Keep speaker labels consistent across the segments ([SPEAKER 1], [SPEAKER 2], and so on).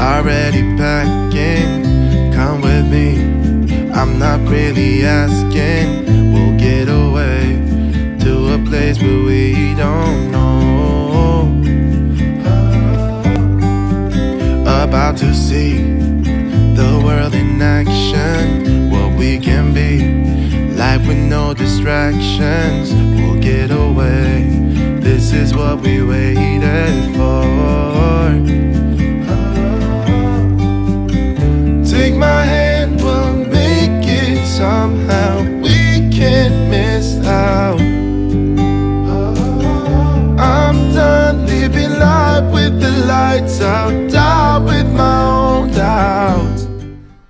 [SPEAKER 1] already packing. Come with me, I'm not really asking. We'll get away to a place where we don't know. About to see the world in action, what we can be, life with no distractions. We'll get away, this is what we waited for. Take my hand, we'll make it somehow. We can't miss out. I'm done living life with the lights out, die with my own doubts.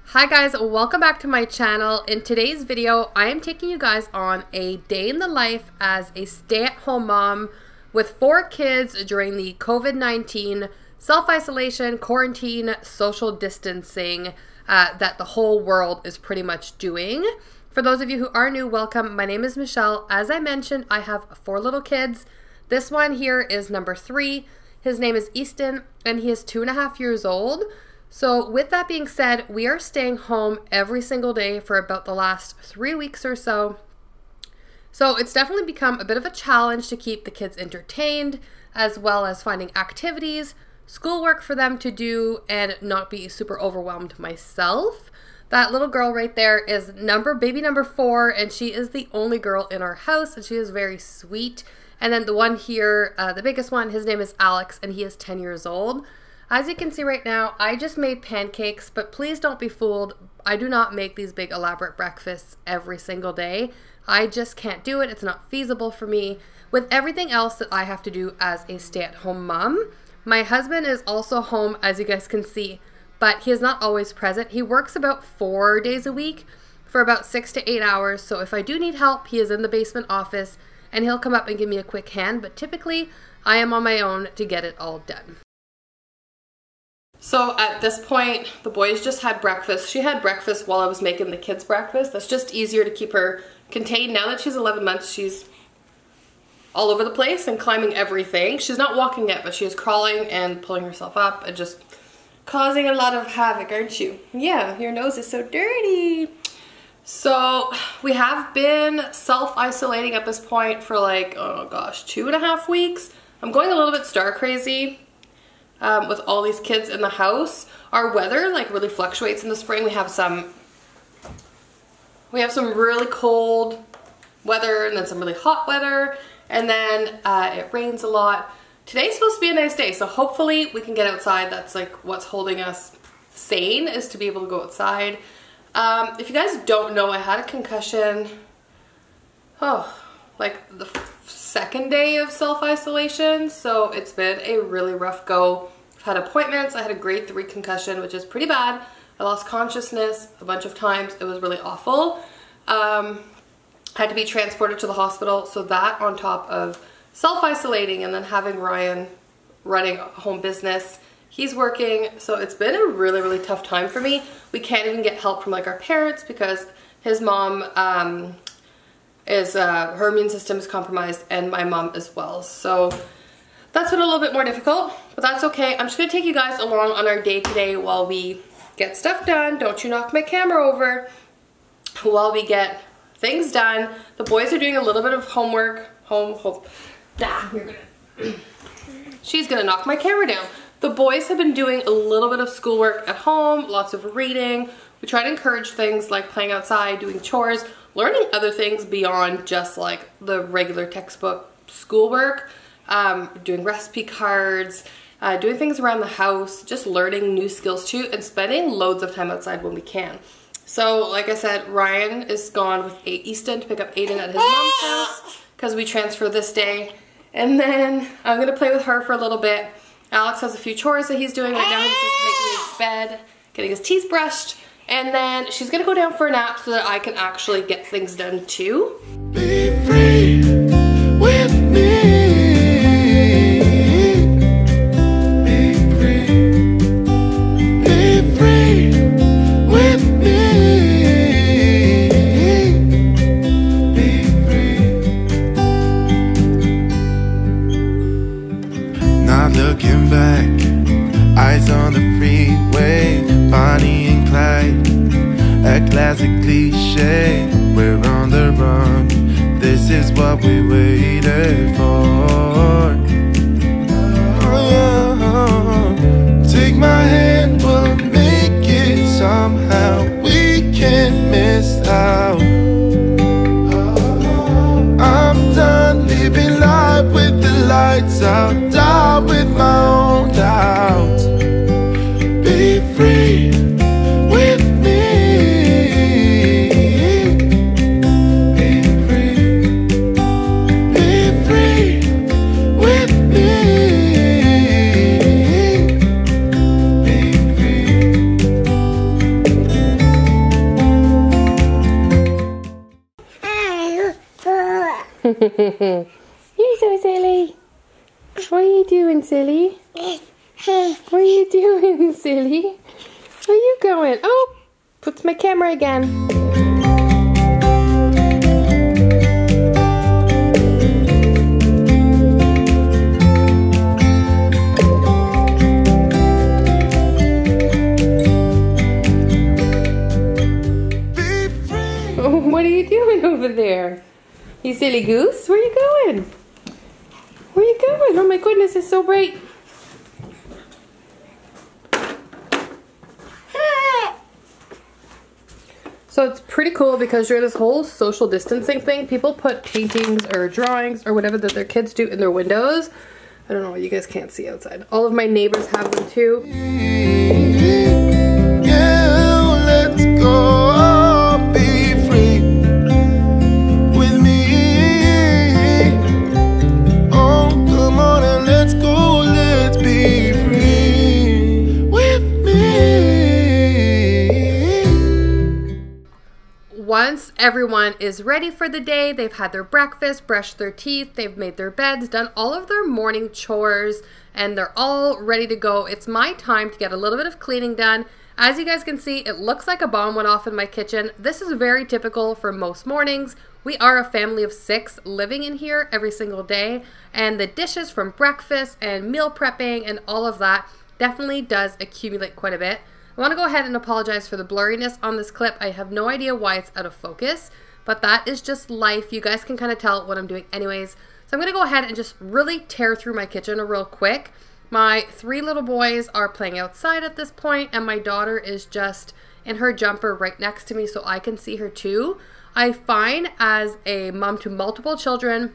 [SPEAKER 2] Hi guys, welcome back to my channel. In today's video, I am taking you guys on a day in the life as a stay-at-home mom with 4 kids during the COVID-19 self-isolation, quarantine, social distancing that the whole world is pretty much doing. For those of you who are new, welcome. My name is Michelle. As I mentioned, I have 4 little kids. This one here is number 3. His name is Easton, and he is 2.5 years old. So with that being said, we are staying home every single day for about the last 3 weeks or so. So it's definitely become a bit of a challenge to keep the kids entertained, as well as finding activities, schoolwork for them to do, and not be super overwhelmed myself. That little girl right there is baby number 4, and she is the only girl in our house, and she is very sweet. And then the one here, the biggest one, his name is Alex, and he is 10 years old. As you can see right now, I just made pancakes, but please don't be fooled. I do not make these big elaborate breakfasts every single day. I just can't do it. It's not feasible for me with everything else that I have to do as a stay-at-home mom. My husband is also home, as you guys can see, but he is not always present. He works about 4 days a week for about 6 to 8 hours. So if I do need help, he is in the basement office and he'll come up and give me a quick hand. But typically I am on my own to get it all done. So at this point, the boys just had breakfast. She had breakfast while I was making the kids breakfast. That's just easier to keep her contained. Now that she's 11 months, she's all over the place and climbing everything. She's not walking yet, but she is crawling and pulling herself up and just causing a lot of havoc, aren't you? Yeah, your nose is so dirty. So we have been self-isolating at this point for like, oh gosh, 2.5 weeks. I'm going a little bit star crazy. With all these kids in the house. Our weather like really fluctuates in the spring. We have some really cold weather and then some really hot weather, and then it rains a lot. Today's supposed to be a nice day, so hopefully we can get outside. That's like what's holding us sane, is to be able to go outside. If you guys don't know, I had a concussion like the 2nd day of self-isolation, so it's been a really rough go. I've had appointments. I had a grade 3 concussion, which is pretty bad. I lost consciousness a bunch of times. It was really awful. Had to be transported to the hospital, so that on top of self-isolating and then having Ryan running a home business, he's working, so it's been a really, really tough time for me. We can't even get help from like our parents because his mom her immune system is compromised, and my mom as well. So that's been a little bit more difficult, but that's okay. I'm just gonna take you guys along on our day today while we get stuff done. Don't you knock my camera over. While we get things done. The boys are doing a little bit of homework. She's gonna knock my camera down. The boys have been doing a little bit of schoolwork at home, lots of reading. We try to encourage things like playing outside, doing chores, learning other things beyond just like the regular textbook schoolwork, doing recipe cards, doing things around the house, just learning new skills too, and spending loads of time outside when we can. So like I said, Ryan is gone with Easton to pick up Aiden at his mom's house because we transfer this day. And then I'm gonna play with her for a little bit. Alex has a few chores that he's doing right now. He's just making his bed, getting his teeth brushed. And then she's gonna go down for a nap so that I can actually get things done too.
[SPEAKER 1] Be free with me. Be free. Be free with me. Be free. Not looking back, eyes on the freeway. That classic cliche, we're on the run. This is what we waited for. Oh, yeah. Take my hand, we'll make it somehow. We can't miss out. I'm done living life with the lights out. Die with my own doubts. Be free with me. Be free. Be free with me. Be
[SPEAKER 2] You're so silly. What are you doing, silly? What are you doing, silly? Where are you going? Oh, puts my camera again. What are you doing over there? You silly goose, where are you going? Where are you going? Oh my goodness, it's so bright. So it's pretty cool because during this whole social distancing thing, people put paintings or drawings or whatever that their kids do in their windows. I don't know, you guys can't see outside. All of my neighbors have them too.
[SPEAKER 1] Yeah, let's go.
[SPEAKER 2] Once everyone is ready for the day, they've had their breakfast, brushed their teeth, they've made their beds, done all of their morning chores, and they're all ready to go. It's my time to get a little bit of cleaning done. As you guys can see, it looks like a bomb went off in my kitchen. This is very typical for most mornings. We are a family of 6 living in here every single day, and the dishes from breakfast and meal prepping and all of that definitely does accumulate quite a bit. I want to go ahead and apologize for the blurriness on this clip. I have no idea why it's out of focus, but that is just life. You guys can kind of tell what I'm doing anyways. So I'm going to go ahead and just really tear through my kitchen real quick. My 3 little boys are playing outside at this point, and my daughter is just in her jumper right next to me so I can see her too. I find as a mom to multiple children,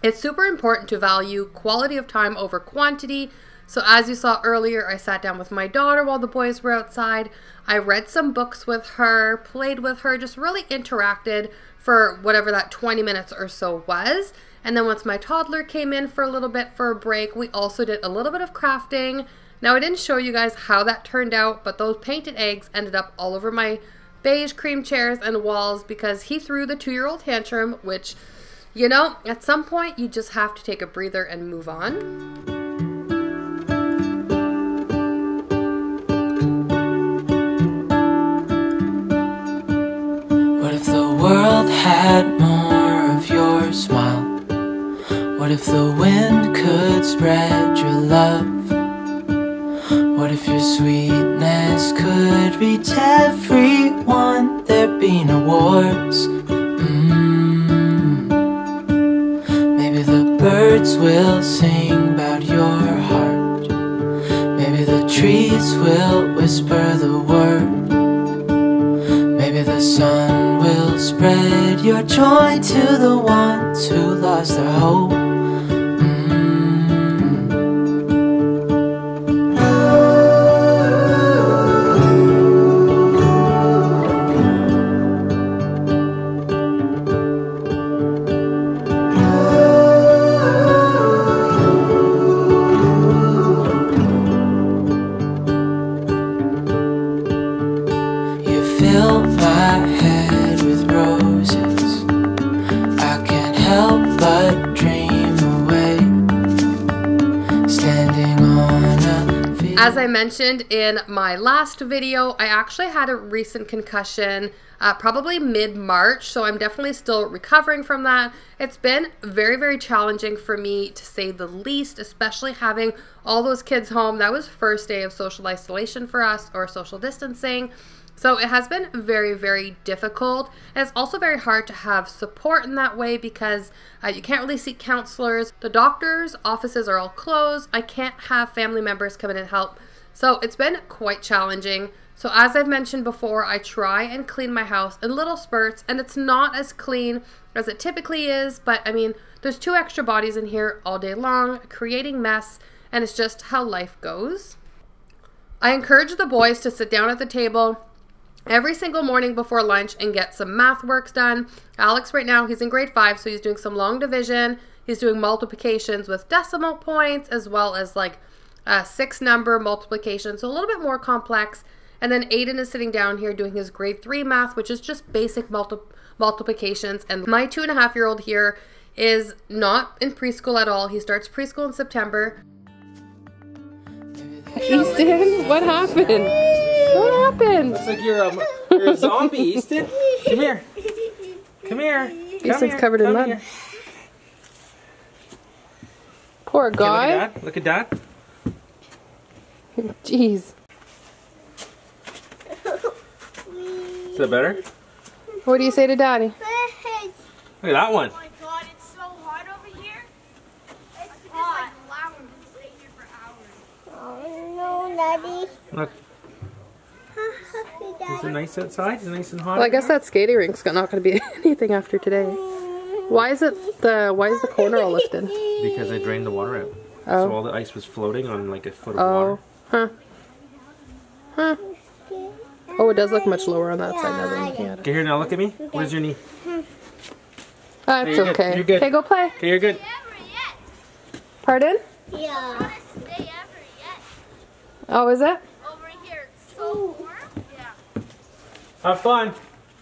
[SPEAKER 2] it's super important to value quality of time over quantity. So as you saw earlier, I sat down with my daughter while the boys were outside. I read some books with her, played with her, just really interacted for whatever that 20 minutes or so was. And then once my toddler came in for a little bit for a break, we also did a little bit of crafting. Now I didn't show you guys how that turned out, but those painted eggs ended up all over my beige cream chairs and walls because he threw the 2-year-old tantrum, which, you know, at some point you just have to take a breather and move on.
[SPEAKER 3] World had more of your smile. What if the wind could spread your love? What if your sweetness could reach everyone? There'd be no wars. Maybe the birds will sing about your heart. Maybe the trees will whisper the word. Maybe the sun will spread your joy to the ones who lost their hope. You fill my head with roses. I can't help but dream away, standing on a field.
[SPEAKER 2] As I mentioned in my last video, I actually had a recent concussion probably mid-March, so I'm definitely still recovering from that. It's been very, very challenging for me to say the least, especially having all those kids home. That was first day of social isolation for us, or social distancing. So it has been very, very difficult. And it's also very hard to have support in that way because you can't really seek counselors. The doctors' offices are all closed. I can't have family members come in and help. So it's been quite challenging. So as I've mentioned before, I try and clean my house in little spurts, and it's not as clean as it typically is. But I mean, there's 2 extra bodies in here all day long, creating mess, and it's just how life goes. I encourage the boys to sit down at the table every single morning before lunch and get some math works done. Alex right now, he's in grade 5, so he's doing some long division. He's doing multiplications with decimal points as well as like 6-number multiplication, so a little bit more complex. And then Aiden is sitting down here doing his grade 3 math, which is just basic multiplications. And my 2.5-year-old here is not in preschool at all. He starts preschool in September. Easton, what happened? What happened?
[SPEAKER 4] Looks like you're a zombie, Easton. Come here. Come here.
[SPEAKER 2] Easton's covered in mud. Poor guy.
[SPEAKER 4] Okay, look at Dad. Look at Dad.
[SPEAKER 2] Jeez.
[SPEAKER 4] Is that better?
[SPEAKER 2] What do you say to Daddy?
[SPEAKER 4] Look at that one.
[SPEAKER 5] Oh my god, it's so hot over here. It's hot. Just like loud and stay here for hours.
[SPEAKER 6] Oh no, Daddy.
[SPEAKER 4] Look. Is it nice outside? Is it nice and hot?
[SPEAKER 2] Well, I guess that skating rink's not going to be anything after today. Why is the corner all lifted?
[SPEAKER 4] Because I drained the water out.
[SPEAKER 2] Oh.
[SPEAKER 4] So all the ice was floating on like a foot of water.
[SPEAKER 2] Huh. Huh. Oh, it does look much lower on that side now than looking at it.
[SPEAKER 4] Okay, here now, look at me. What is your knee?
[SPEAKER 2] That's
[SPEAKER 4] you're
[SPEAKER 2] okay.
[SPEAKER 4] Good. You're good.
[SPEAKER 2] Okay, go play.
[SPEAKER 4] Okay, you're good.
[SPEAKER 2] Pardon?
[SPEAKER 6] Yeah.
[SPEAKER 2] Oh, is it?
[SPEAKER 5] Over here, it's so warm. Yeah.
[SPEAKER 4] Have fun.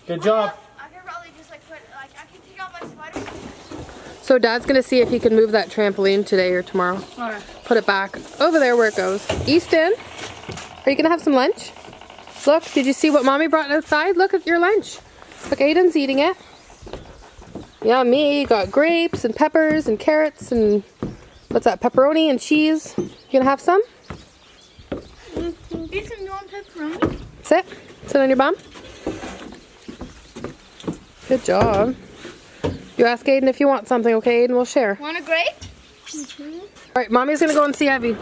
[SPEAKER 4] Good job.
[SPEAKER 5] I can probably just like put, like, I can take out my sweater.
[SPEAKER 2] So Dad's going to see if he can move that trampoline today or tomorrow.
[SPEAKER 5] Alright.
[SPEAKER 2] Put it back over there where it goes. Easton, are you going to have some lunch? Look, did you see what Mommy brought outside? Look at your lunch. Look, Aiden's eating it. Yummy. You got grapes and peppers and carrots and what's that, pepperoni and cheese. You going to have some?
[SPEAKER 5] Eat some non pepperoni.
[SPEAKER 2] Sit. Sit on your bum. Good job. You ask Aiden if you want something, okay, Aiden? We'll share.
[SPEAKER 5] Want a grape?
[SPEAKER 2] All right, Mommy's going to go and see Evie.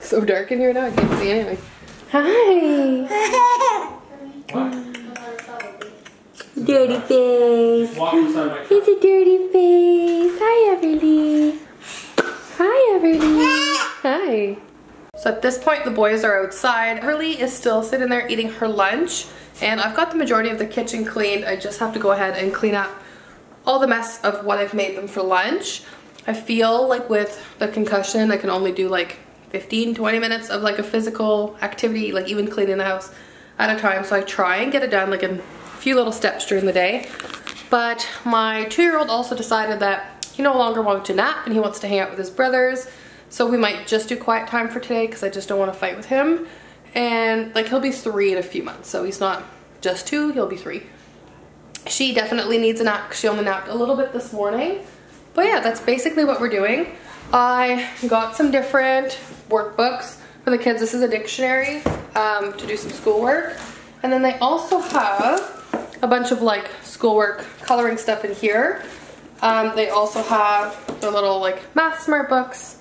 [SPEAKER 2] So dark in here now, I can't see anything. Hi! Dirty face! It's a dirty face! Hi, Everly! Hi, Everly! Hi! So at this point, the boys are outside. Everly is still sitting there eating her lunch, and I've got the majority of the kitchen cleaned. I just have to go ahead and clean up all the mess of what I've made them for lunch. I feel like with the concussion, I can only do like 15-20 minutes of like a physical activity, like even cleaning the house at a time. So I try and get it done like in a few little steps during the day. But my 2-year-old also decided that he no longer wanted to nap and he wants to hang out with his brothers. So we might just do quiet time for today because I just don't want to fight with him. And like he'll be 3 in a few months, so he's not just 2, he'll be 3. She definitely needs a nap because she only napped a little bit this morning. But yeah, that's basically what we're doing. I got some different workbooks for the kids. This is a dictionary to do some schoolwork. And then they also have a bunch of like schoolwork coloring stuff in here. They also have their little like math smart books,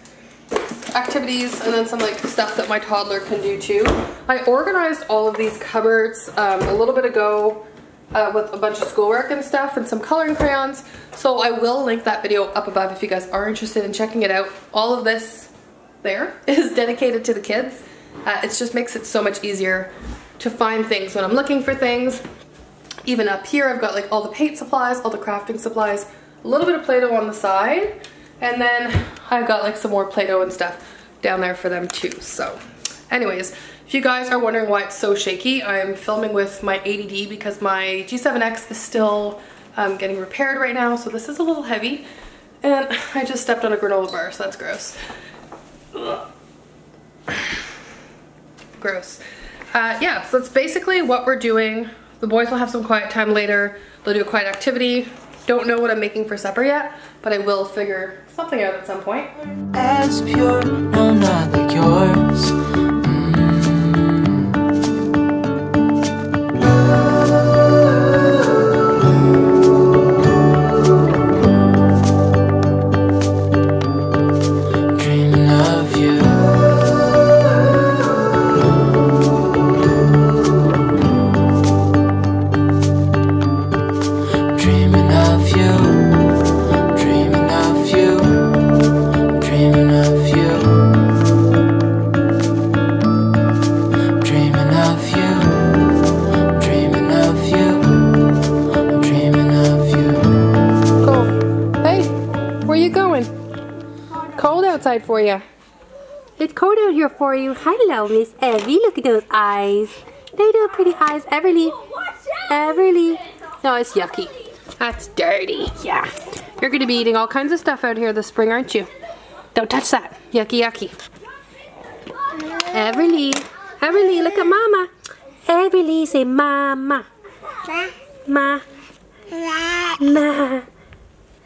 [SPEAKER 2] activities, and then some like stuff that my toddler can do too. I organized all of these cupboards a little bit ago with a bunch of schoolwork and stuff and some coloring crayons. So I will link that video up above if you guys are interested in checking it out. All of this there is dedicated to the kids. It just makes it so much easier to find things when I'm looking for things. Even up here I've got like all the paint supplies, all the crafting supplies, a little bit of Play-Doh on the side, and then I've got like some more Play-Doh and stuff down there for them too. So anyways, if you guys are wondering why it's so shaky, I'm filming with my ADD because my G7X is still getting repaired right now, so this is a little heavy. And I just stepped on a granola bar, so that's gross. Ugh. Gross. Yeah, so that's basically what we're doing. The boys will have some quiet time later. They'll do a quiet activity. Don't know what I'm making for supper yet, but I will figure something out at some point.
[SPEAKER 3] As pure, no, not like yours. Dreaming of you. Dreaming of you. Dreaming of you. Dreaming of you. Dreaming of you. Dreaming of you. I'm dreaming of you.
[SPEAKER 2] Cool. Hey, where you going? Cold outside for you. It's cold out here for you. Hello, Miss Evie. Look at those eyes. They do pretty eyes. Everly. Everly. No, it's yucky. That's dirty. Yeah. You're going to be eating all kinds of stuff out here this spring, aren't you? Don't touch that. Yucky, yucky. Everly. Everly, look at Mama. Everly, say Mama. Ma. Ma.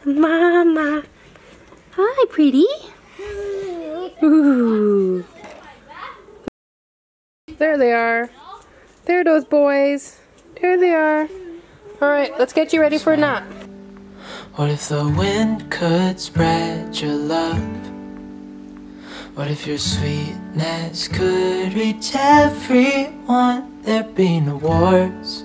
[SPEAKER 2] Mama. Hi, pretty. Ooh. There they are. There are those boys. There they are. Alright, let's get you ready for a nap.
[SPEAKER 3] What if the wind could spread your love? What if your sweetness could reach everyone? There'd be no wars.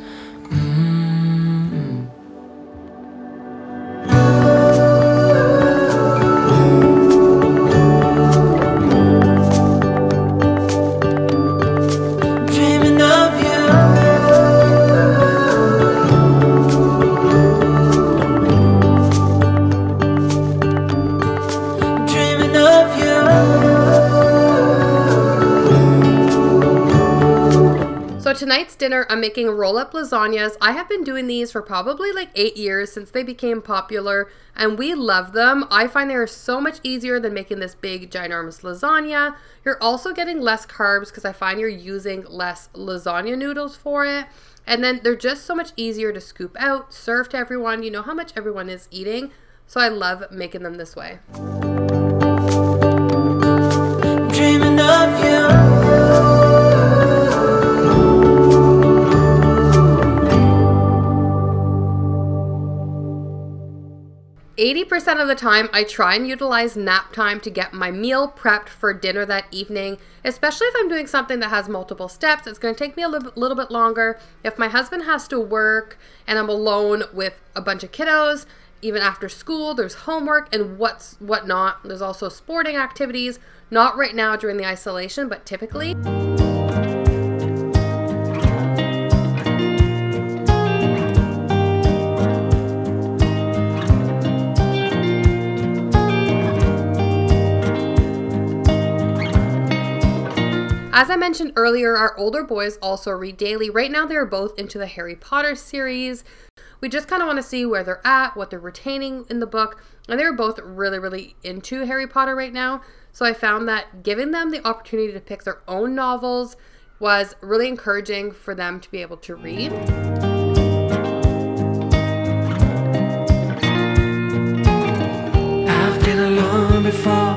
[SPEAKER 3] Dreaming of you. Dreaming of you.
[SPEAKER 2] So tonight's dinner, I'm making roll-up lasagnas. I have been doing these for probably like 8 years since they became popular, and we love them. I find they are so much easier than making this big, ginormous lasagna. You're also getting less carbs because I find you're using less lasagna noodles for it. And then they're just so much easier to scoop out, serve to everyone. You know how much everyone is eating. So I love making them this way.
[SPEAKER 3] Dreaming of you.
[SPEAKER 2] 80% of the time, I try and utilize nap time to get my meal prepped for dinner that evening, especially if I'm doing something that has multiple steps. It's going to take me a little bit longer. If my husband has to work and I'm alone with a bunch of kiddos, even after school, there's homework and whatnot. There's also sporting activities, not right now during the isolation, but typically. As I mentioned earlier, our older boys also read daily. Right now, they're both into the Harry Potter series. We just kind of want to see where they're at, what they're retaining in the book. And they're both really, really into Harry Potter right now. So I found that giving them the opportunity to pick their own novels was really encouraging for them to be able to read.
[SPEAKER 3] I've been alone before.